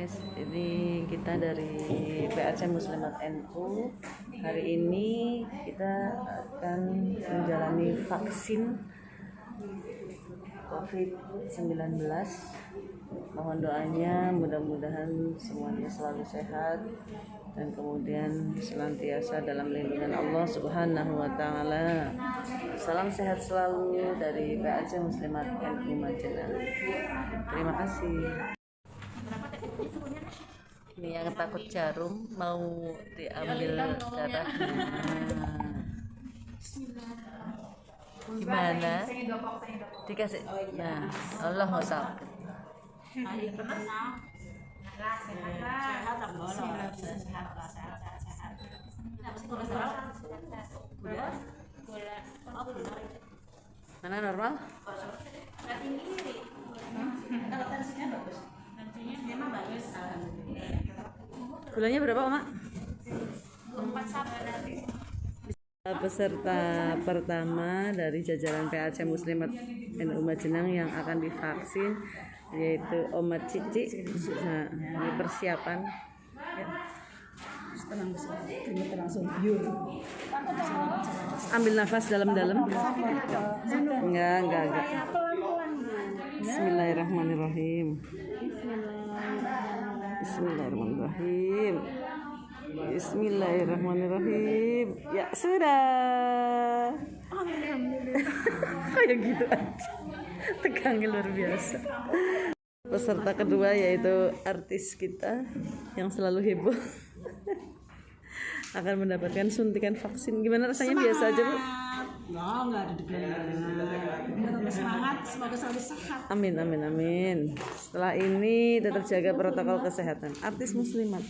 guys, ini kita dari PAC Muslimat NU. Hari ini kita akan menjalani vaksin COVID-19. Mohon doanya, mudah-mudahan semuanya selalu sehat dan kemudian senantiasa dalam lindungan Allah Subhanahu wa Ta'ala. Salam sehat selalu dari PAC Muslimat NU Majenang. Terima kasih. Ini yang takut jarum mau diambil darahnya. Gimana? Dikasih. Nah, Allah nggak sakit. Mana normal? Kalau tensinya bagus. Tensinya memang bagus. Gulanya berapa, Mak? 4 peserta pertama dari jajaran PAC Muslimat NU Majenang yang akan divaksin yaitu Oma Cici. Nah, ini persiapan. Ambil nafas dalam-dalam. Enggak. Bismillahirrahmanirrahim. Bismillahirrahmanirrahim. Ya sudah. Kayak gitu aja. Tegangnya luar biasa. Peserta kedua yaitu artis kita yang selalu heboh akan mendapatkan suntikan vaksin. Gimana rasanya? Semangat. Biasa aja, Bu? Enggak ada deg-degan. Semangat, semoga selalu sehat. Amin. Setelah ini tetap jaga protokol kesehatan. Artis muslimat.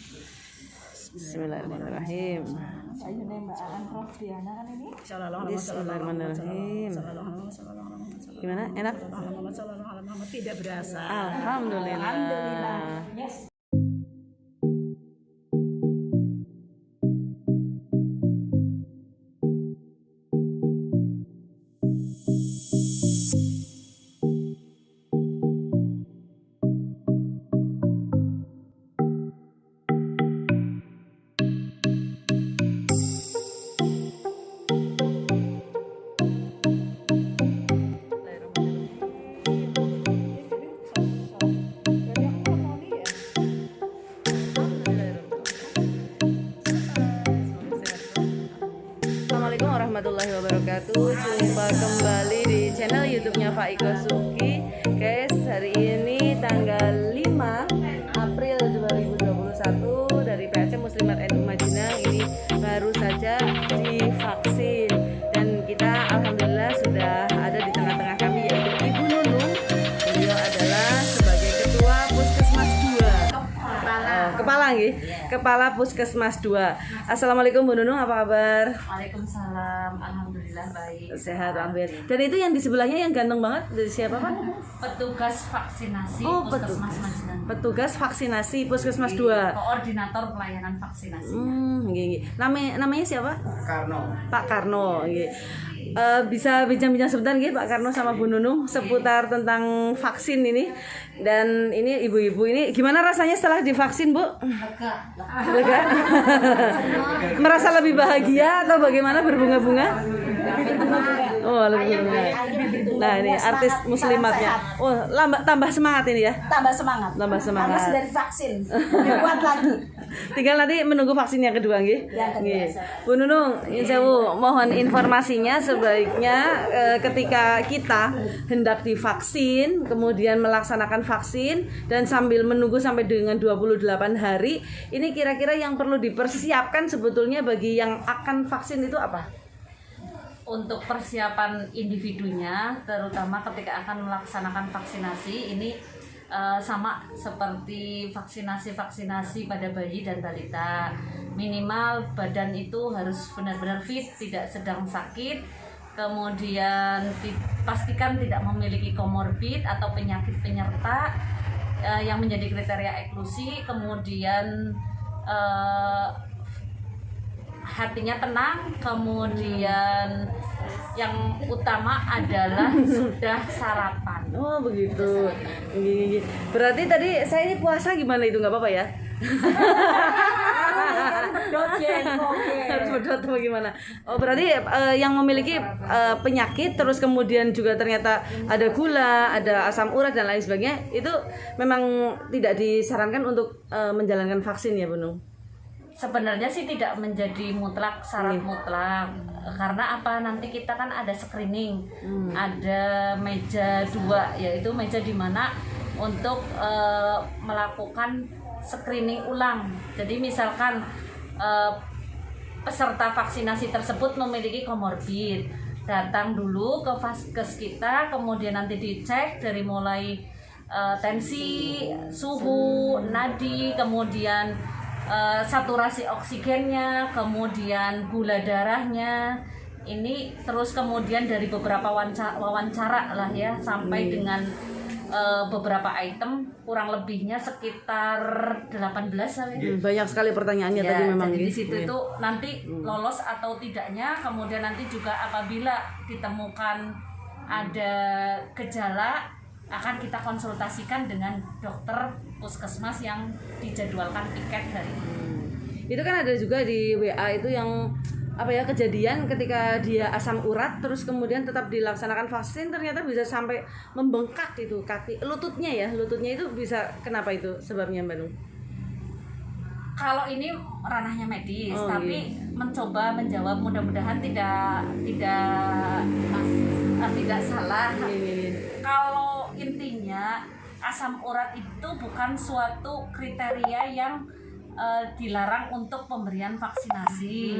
Bismillahirrahmanirrahim. Bismillahirrahmanirrahim. Gimana? Enak? Tidak berasa. Alhamdulillah. Yes. Assalamualaikum warahmatullahi wabarakatuh. Jumpa kembali di channel YouTube-nya Faiko Suki. Guys, hari ini tanggal 5 April 2021 dari PAC Muslimat NU Majenang ini baru saja divaksin dan kita alhamdulillah sudah ada di tengah-tengah kami yaitu Ibu Nunung. Beliau adalah sebagai Ketua Puskesmas 2. Kepala nggih? Kepala Puskesmas 2. Assalamualaikum Bu Nunung, apa kabar? Waalaikumsalam, alhamdulillah baik. Sehat, alhamdulillah. Dan itu yang di sebelahnya yang ganteng banget dari siapa, Pak? Petugas vaksinasi Puskesmas Majenang. Petugas vaksinasi Puskesmas 2. Koordinator pelayanan vaksinasi. Namanya siapa? Karno. Pak Karno. Bisa bincang-bincang sebentar nggih Pak Karno sama Bu Nunung seputar tentang vaksin ini. Dan ini ibu-ibu ini gimana rasanya setelah divaksin, Bu? Lega. Merasa lebih bahagia atau bagaimana, berbunga-bunga? Oh, lebih bunga. Nah, ini artis muslimatnya. Oh, tambah semangat ini ya. Tambah semangat. Tambah dari vaksin. Lebih kuat lagi. Tinggal nanti menunggu vaksin yang kedua nggih. Bu Nunung, Insyaallah mohon informasinya sebaiknya ketika kita hendak divaksin, kemudian melaksanakan vaksin dan sambil menunggu sampai dengan 28 hari, ini kira-kira yang perlu dipersiapkan sebetulnya bagi yang akan vaksin itu apa? Untuk persiapan individunya, terutama ketika akan melaksanakan vaksinasi, ini sama seperti vaksinasi pada bayi dan balita. Minimal badan itu harus benar-benar fit, tidak sedang sakit. Kemudian pastikan tidak memiliki komorbid atau penyakit penyerta yang menjadi kriteria eksklusi. Kemudian hatinya tenang, kemudian yang utama adalah sudah sarapan. Oh begitu. Berarti tadi saya ini puasa gimana itu, nggak apa-apa ya? Harus berdot atau gimana? Oh berarti yang memiliki penyakit terus kemudian juga ternyata ada gula, ada asam urat dan lain sebagainya, itu memang tidak disarankan untuk menjalankan vaksin ya Bu Nung? Sebenarnya sih tidak menjadi mutlak syarat mutlak, karena apa, nanti kita kan ada screening, ada meja 2, yaitu meja di mana untuk melakukan screening ulang. Jadi misalkan peserta vaksinasi tersebut memiliki komorbid, datang dulu ke vaskes kita, kemudian nanti dicek dari mulai tensi, suhu, nadi, kemudian saturasi oksigennya, kemudian gula darahnya, ini terus kemudian dari beberapa wawancara lah ya, sampai dengan beberapa item, kurang lebihnya sekitar 18 sampai. Banyak sekali pertanyaannya Ya, tadi memang jadi gitu. di situ itu nanti lolos atau tidaknya, kemudian nanti juga apabila ditemukan ada gejala akan kita konsultasikan dengan dokter puskesmas yang dijadwalkan piket hari ini. Itu kan ada juga di WA itu yang apa ya, kejadian ketika dia asam urat terus kemudian tetap dilaksanakan vaksin ternyata bisa sampai membengkak itu kaki lututnya itu bisa, kenapa itu sebabnya Mbak Nung? Kalau ini ranahnya medis, Oh, tapi mencoba menjawab, mudah-mudahan tidak salah. Kalau intinya asam urat itu bukan suatu kriteria yang dilarang untuk pemberian vaksinasi.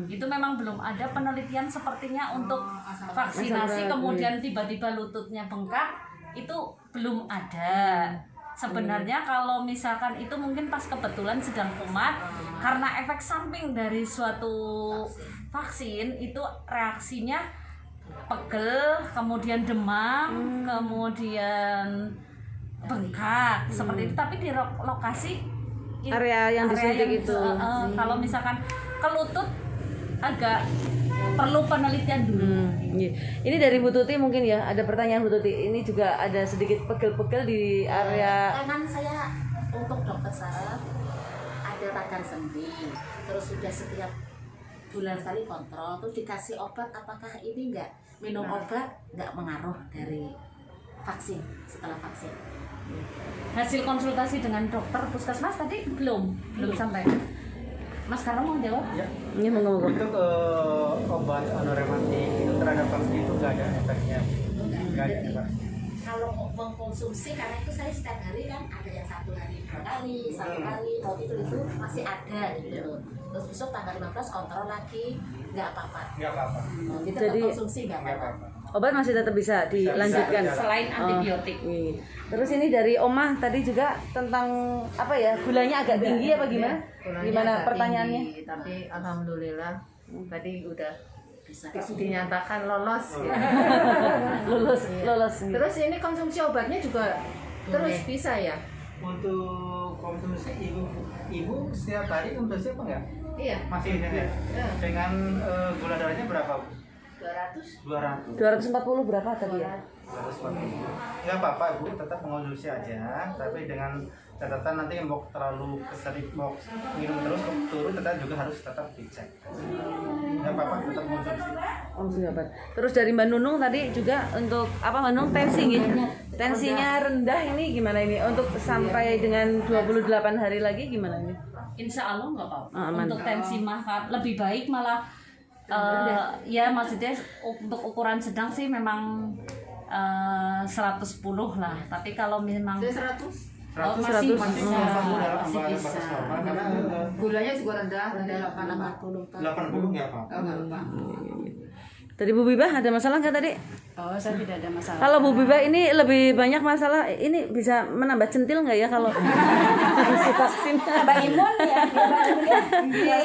Itu memang belum ada penelitian sepertinya untuk vaksinasi kemudian tiba-tiba lututnya bengkak, itu belum ada. Sebenarnya kalau misalkan itu mungkin pas kebetulan sedang kumat, karena efek samping dari suatu vaksin itu reaksinya pegel, kemudian demam, kemudian bengkak seperti itu. Tapi di lokasi Area yang disuntik itu. kalau misalkan ke lutut agak perlu penelitian dulu. Ini dari Bu Tuti mungkin ya, ada pertanyaan Bu Tuti. Ini juga ada sedikit pegel-pegel di area. Tangan saya untuk dokter saraf ada radang sendi, terus sudah setiap bulan sekali kontrol, terus dikasih obat. Apakah ini enggak minum obat enggak mengaruh dari vaksin setelah vaksin? Hasil konsultasi dengan dokter puskesmas tadi belum sampai. Mas Karno mau jawab? Ya. Ini monggo. Untuk obat anorematik itu terhadap vaksin itu nggak ada efeknya. Nggak ada Pak. Kalau mengkonsumsi, karena itu saya setiap hari kan ada yang 1 hari 2 kali, 1 kali, mau itu masih ada gitu. Terus besok tanggal 15 kontrol lagi, nggak apa-apa. Nggak apa-apa. Jadi Jadi, konsumsi nggak Nggak apa-apa. apa-apa. Obat masih tetap bisa dilanjutkan. Selain antibiotik. Terus ini dari Omah tadi juga tentang apa ya, gulanya agak tinggi apa gimana? Gulanya Gimana agak pertanyaannya? tinggi, tapi alhamdulillah tadi udah dinyatakan lolos. Ya. Lolos. Terus ini konsumsi obatnya juga terus bisa ya? Untuk konsumsi ibu setiap hari konsumsi apa enggak? Iya. Masih ya? Dengan gula darahnya berapa? 200. 240 berapa tadi ya? 240. Nggak apa-apa Bu, tetap mengonsumsi aja, tapi dengan catatan nanti mau terlalu kesering mau minum terus turun, tetap juga harus tetap dicek. Nggak apa-apa, tetap mengonsumsi. Terus dari Mbak Nunung tadi juga untuk apa Mbak Nunung, tensi gitu. Tensinya rendah ini gimana ini? Untuk sampai dengan 28 hari lagi gimana ini? Insya Allah nggak apa-apa. Aman. Untuk tensi mah lebih baik malah ya maksudnya untuk ukuran sedang sih memang 110 lah. Tapi kalau memang 100. masih 100 bisa, dalam masih batas bisa. normal karena Gulanya juga rendah, 80. 80 nggak apa-apa. Tadi Bu Bibah ada masalah nggak tadi? Oh, saya tidak ada masalah. Kalau Bu Bibah ini lebih banyak masalah, ini bisa menambah centil nggak ya kalau vaksin? Tambah imun ya,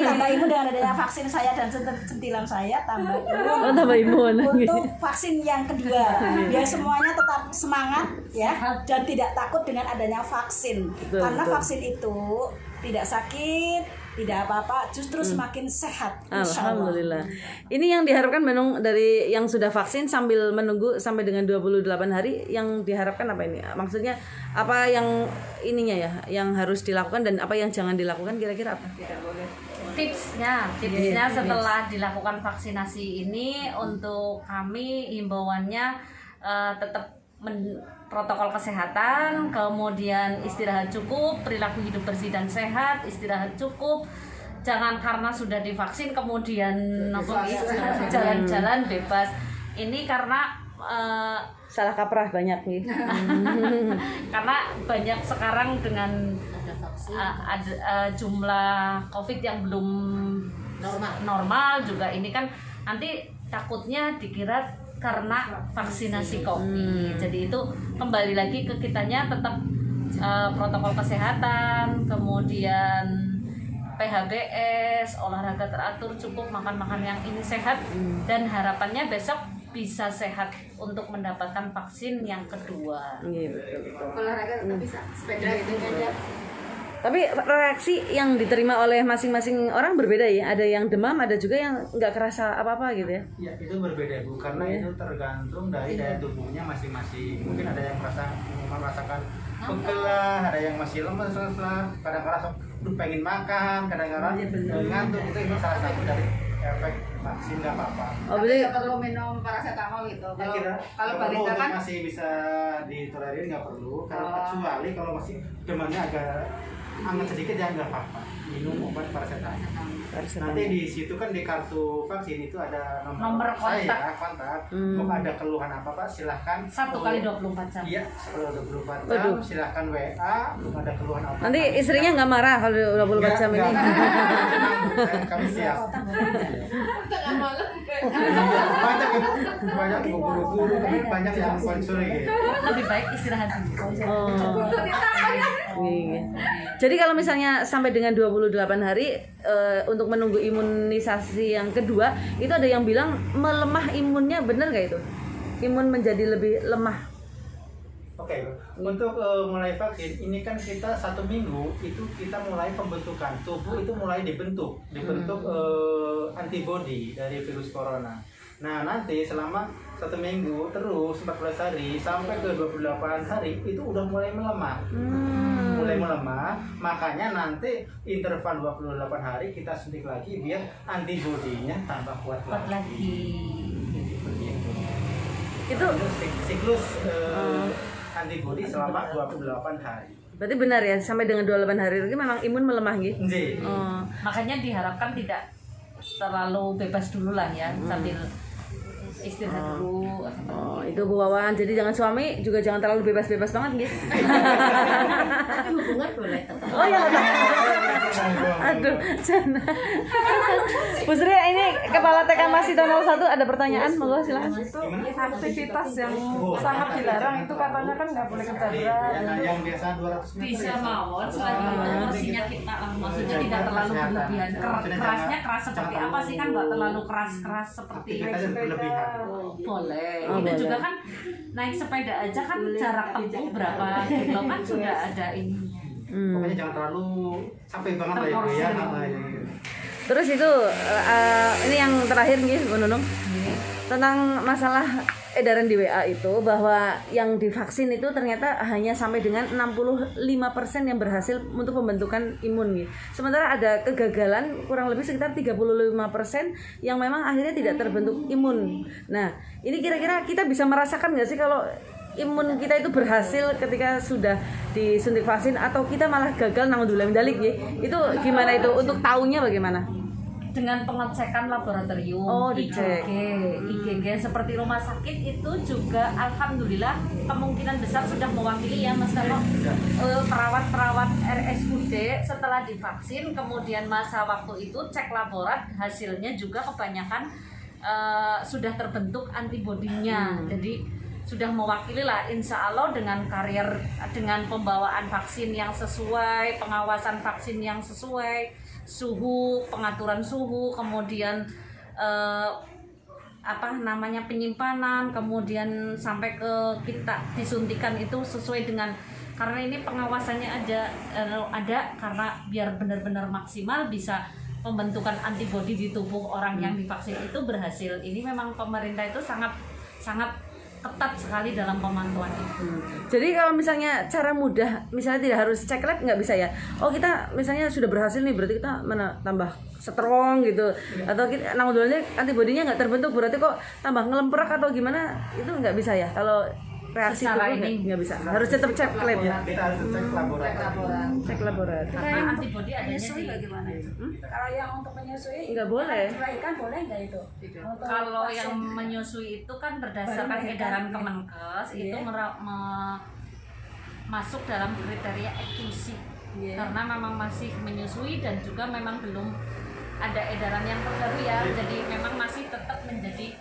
tambah imun dengan adanya vaksin saya dan sentilan saya, tambah imun. Oh, tambah imun. Untuk vaksin yang kedua, biar semuanya tetap semangat ya dan tidak takut dengan adanya vaksin. Betul, Karena betul. vaksin itu tidak sakit, tidak apa-apa, justru semakin sehat. Insya Allah. Alhamdulillah. Ini yang diharapkan Benung dari yang sudah vaksin sambil menunggu sampai dengan 28 hari, yang diharapkan apa ini? Maksudnya apa yang ininya ya, yang harus dilakukan dan apa yang jangan dilakukan kira-kira apa? Tipsnya setelah dilakukan vaksinasi ini, untuk kami himbauannya tetap protokol kesehatan, kemudian istirahat cukup, perilaku hidup bersih dan sehat, istirahat cukup. Jangan karena sudah divaksin kemudian jalan-jalan bebas. Ini karena Salah kaprah banyak nih. karena banyak sekarang dengan Ada vaksin. jumlah COVID yang belum normal juga, ini kan nanti takutnya dikira karena vaksinasi COVID. Jadi itu kembali lagi ke kitanya, tetap protokol kesehatan, kemudian PHBS, olahraga teratur, cukup makan yang ini sehat, dan harapannya besok bisa sehat untuk mendapatkan vaksin yang kedua. Iya, betul. Olahraga tetap bisa, sepeda itu aja. Tapi reaksi yang diterima oleh masing-masing orang berbeda ya. Ada yang demam, ada juga yang nggak kerasa apa-apa gitu ya. Ya, itu berbeda Bu, karena itu tergantung dari daya tubuhnya masing-masing. Mungkin ada yang merasakan pegel lah, ada yang masih lemes lah, kadang-kadang pengen makan, kadang-kadang ngantuk. Itu salah satu dari efek vaksin, nggak apa-apa. Oh, berarti Nggak perlu minum paracetamol gitu. Kalau perlu balita kan masih bisa ditolerir, nggak perlu. Kecuali kalau masih demamnya agak hangat sedikit ya nggak apa-apa, minum obat paracetamol. Nanti di situ kan di kartu vaksin itu ada Nomor kontak. kontak. Kalau ada keluhan apa Pak, silahkan 1 kali 24 jam. Iya, 24 jam. Waduh. Silahkan WA. Kalau ada keluhan apa. nanti istrinya nggak marah kalau 24 jam ini. Kami siap. Banyak ibu guru-guru, tapi banyak yang konsul gitu. Lebih baik istirahat dulu. Oh. Iya. Jadi kalau misalnya sampai dengan 28 hari untuk menunggu imunisasi yang kedua, itu ada yang bilang melemah imunnya, benar nggak itu? Imun menjadi lebih lemah. Oke, untuk mulai vaksin ini kan kita 1 minggu itu kita mulai pembentukan tubuh, itu mulai dibentuk antibodi dari virus corona. Nah nanti selama 1 minggu terus 14 hari sampai ke 28 hari itu udah mulai melemah. Mulai melemah, makanya nanti interval 28 hari kita suntik lagi biar antibodinya tambah kuat lagi. Itu siklus antibodi selama 28 hari. berarti benar ya, sampai dengan 28 hari lagi memang imun melemah gitu. Nggih. Oh. Makanya diharapkan tidak terlalu bebas dulu lah ya, sambil istirahat dulu. Oh, itu Bu Wawan. Jadi jangan suami juga jangan terlalu bebas-bebas banget gitu. Tapi hubungan boleh tetap. Oh ya, aduh, Jana. Bu Sri, ini Kepala TK Masih 01 ada pertanyaan, monggo silakan. Itu aktivitas yang sangat dilarang itu katanya kan nggak boleh kejadian. Yang biasa 200 meter Bisa ya. mawon selagi itu porsinya kita lah, maksudnya tidak terlalu berlebihan. Kerasnya keras seperti apa sih, kan nggak terlalu keras seperti Aktivitas yang berlebihan. boleh. Oh, Itu boleh. juga kan naik sepeda aja kan jarak tempuh berapa kilo kan sudah ada ini. Pokoknya jangan terlalu capek banget lah Ibu ya. Terus itu ini yang terakhir nih Bu Nunung, tentang masalah edaran di WA itu bahwa yang divaksin itu ternyata hanya sampai dengan 65% yang berhasil untuk pembentukan imun nih. Sementara ada kegagalan kurang lebih sekitar 35% yang memang akhirnya tidak terbentuk imun. Nah, ini kira-kira kita bisa merasakan nggak sih kalau imun kita itu berhasil ketika sudah disuntik vaksin, atau kita malah gagal naudzubillah min dzalik ya? Itu gimana itu? Untuk taunya bagaimana? Dengan pengecekan laboratorium, Oh, dicek. IgG seperti rumah sakit itu juga alhamdulillah kemungkinan besar sudah mewakili ya Mas Karno. Perawat-perawat RSUD setelah divaksin kemudian masa waktu itu cek laborat, hasilnya juga kebanyakan sudah terbentuk antibodinya. Jadi sudah mewakili lah, insya Allah dengan karier, dengan pembawaan vaksin yang sesuai, pengawasan vaksin yang sesuai, suhu, pengaturan suhu, kemudian penyimpanan, kemudian sampai ke kita disuntikan itu sesuai dengan karena ini pengawasannya ada karena biar benar-benar maksimal bisa pembentukan antibodi di tubuh orang yang divaksin itu berhasil. Ini memang pemerintah itu sangat ketat sekali dalam pemantauan itu. Jadi kalau misalnya cara mudah, misalnya tidak harus cek lab nggak bisa ya? Oh kita misalnya sudah berhasil nih, berarti kita mana tambah strong gitu, atau kita naudulnya antibodinya nggak terbentuk, berarti kok tambah ngelemprak atau gimana? Itu nggak bisa ya? Kalau reaksi Secara tubuh ini nggak bisa, harus tetap cek lab ya? Kita harus cek laboratorium. Cek laboratorium. Karena antibodi adanya Menyusui di bagaimana itu? Kalau yang untuk menyusui Nggak boleh. dilahirkan boleh nggak itu? Untuk kalau vaksin. yang menyusui itu kan berdasarkan Baru edaran melahirkan. Kemenkes Iya. itu masuk dalam kriteria eksklusi karena memang masih menyusui dan juga memang belum ada edaran yang terbaru ya, jadi memang masih tetap menjadi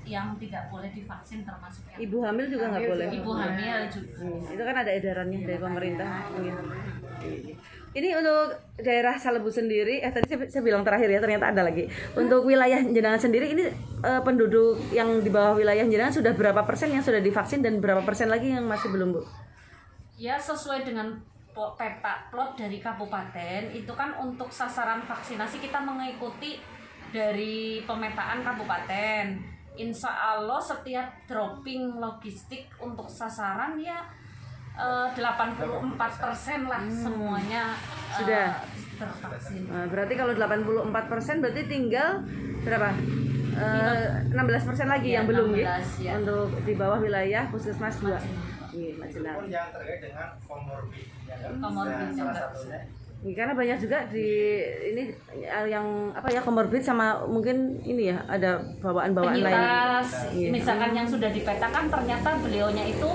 yang tidak boleh divaksin termasuk yang Ibu hamil juga nggak boleh. ibu hamil juga. Itu kan ada edarannya dari pemerintah. Gitu. Ini untuk daerah Salebu sendiri, tadi saya bilang terakhir ya, ternyata ada lagi. Untuk wilayah Jenangan sendiri, ini penduduk yang di bawah wilayah Jenangan sudah berapa persen yang sudah divaksin dan berapa persen lagi yang masih belum, Bu? Ya sesuai dengan peta plot dari kabupaten itu kan untuk sasaran vaksinasi kita mengikuti dari pemetaan kabupaten. Insya Allah setiap dropping logistik untuk sasaran ya 84% lah semuanya Sudah. tervaksin. Nah, berarti kalau 84% berarti tinggal berapa? 16% lagi Ya, yang belum 16, ya. Untuk di bawah wilayah Puskesmas 2. Iya, Majenar. Pun yang terkait dengan komorbid, ya kan? Komorbid Salah juga. satunya Karena banyak juga di ini yang apa ya, komorbid sama mungkin ini ya, ada bawaan-bawaan lain. Penyintas Iya. misalkan yang sudah dipetakan ternyata beliaunya itu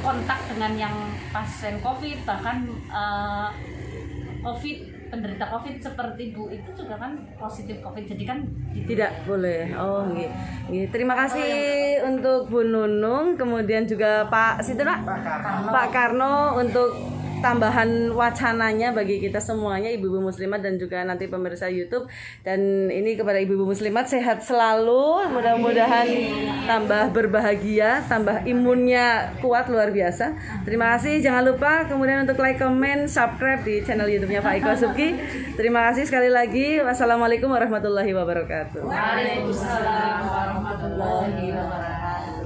kontak dengan yang pasien COVID, bahkan penderita COVID seperti Bu itu juga kan positif COVID, jadi kan Tidak boleh. Oh, nggih. Nggih. Terima kasih untuk Bu Nunung, kemudian juga Pak Sinten, Pak? Pak Karno untuk tambahan wacananya bagi kita semuanya, ibu-ibu muslimat dan juga nanti pemirsa YouTube. Dan ini kepada ibu-ibu muslimat, sehat selalu, mudah-mudahan tambah berbahagia, tambah imunnya kuat luar biasa. Terima kasih, jangan lupa kemudian untuk like, comment, subscribe di channel YouTube-nya Pak Iko Subki. Terima kasih sekali lagi. Wassalamualaikum warahmatullahi wabarakatuh. Waalaikumsalam warahmatullahi wabarakatuh.